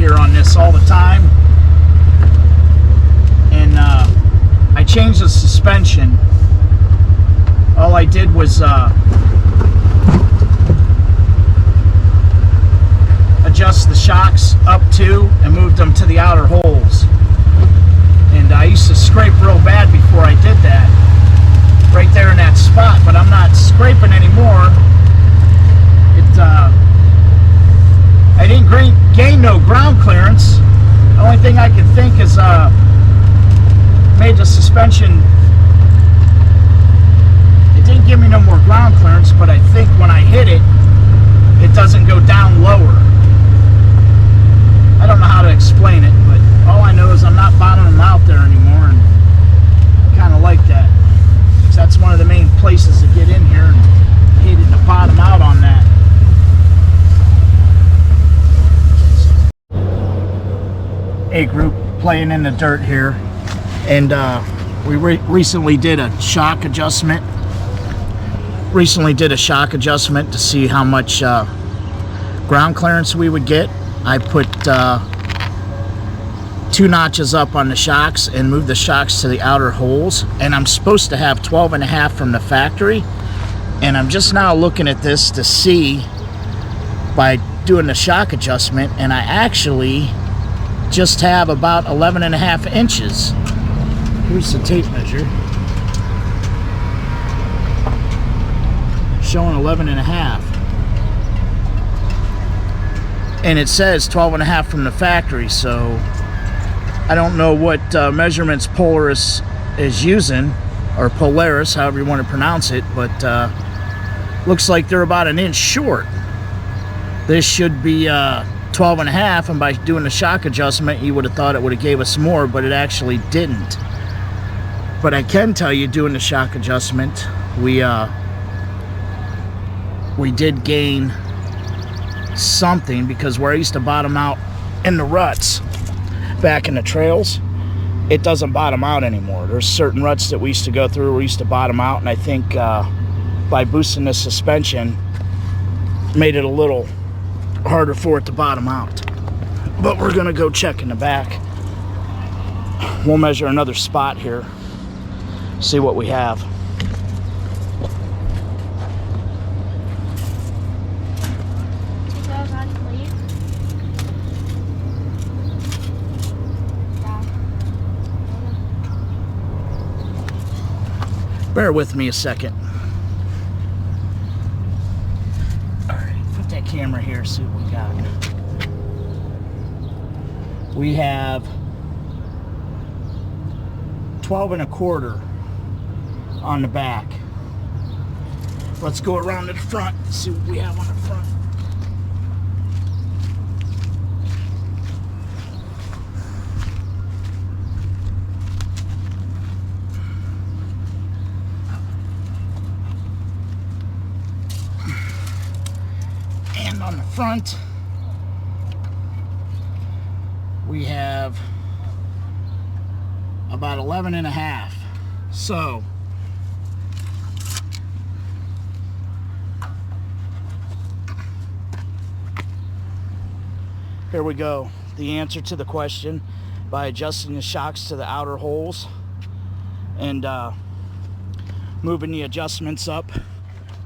here on this all the time, and I changed the suspension. All I did was adjust the shocks up to and moved them to the outer holes. And I used to scrape real bad before I did that, right there in that spot, but I'm not scraping anymore. I didn't gain no ground clearance. The only thing I could think is made the suspension, it didn't give me no more ground clearance, but I think when I hit it, it doesn't go down lower. I don't know how to explain it, but all I know is I'm not bottoming them out there anymore, and I kind of like that. So that's one of the main places to get in here, and I hated to bottom out on that. A group playing in the dirt here, and we recently did a shock adjustment. To see how much ground clearance we would get. I put 2 notches up on the shocks and moved the shocks to the outer holes, and I'm supposed to have 12.5 from the factory, and I'm just now looking at this to see by doing the shock adjustment, and I actually just have about 11.5 inches. Here's the tape measure showing 11.5. And it says 12.5 from the factory, so I don't know what measurements Polaris is using, or Polaris, however you want to pronounce it, but looks like they're about an inch short. This should be 12.5, and by doing the shock adjustment, you would have thought it would have gave us more, but it actually didn't. But I can tell you, doing the shock adjustment, we did gain something, because where I used to bottom out in the ruts back in the trails, it doesn't bottom out anymore. There's certain ruts that we used to go through where we used to bottom out, and I think by boosting the suspension made it a little harder for it to bottom out. But we're gonna go check in the back. We'll measure another spot here, see what we have. Bear with me a second. Alright, put that camera here, see what we got. We have 12.25 on the back. Let's go around to the front and see what we have on the front. On the front, we have about 11.5. So here we go. The answer to the question, by adjusting the shocks to the outer holes and moving the adjustments up,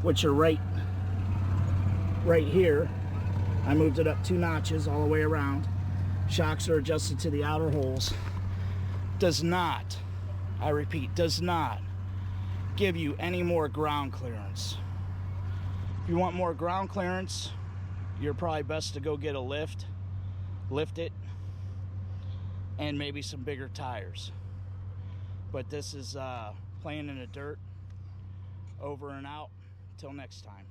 which are right here. I moved it up 2 notches all the way around. Shocks are adjusted to the outer holes. Does not, I repeat, does not give you any more ground clearance. If you want more ground clearance, you're probably best to go get a lift it, and maybe some bigger tires. But this is playing in the dirt. Over and out. Till next time.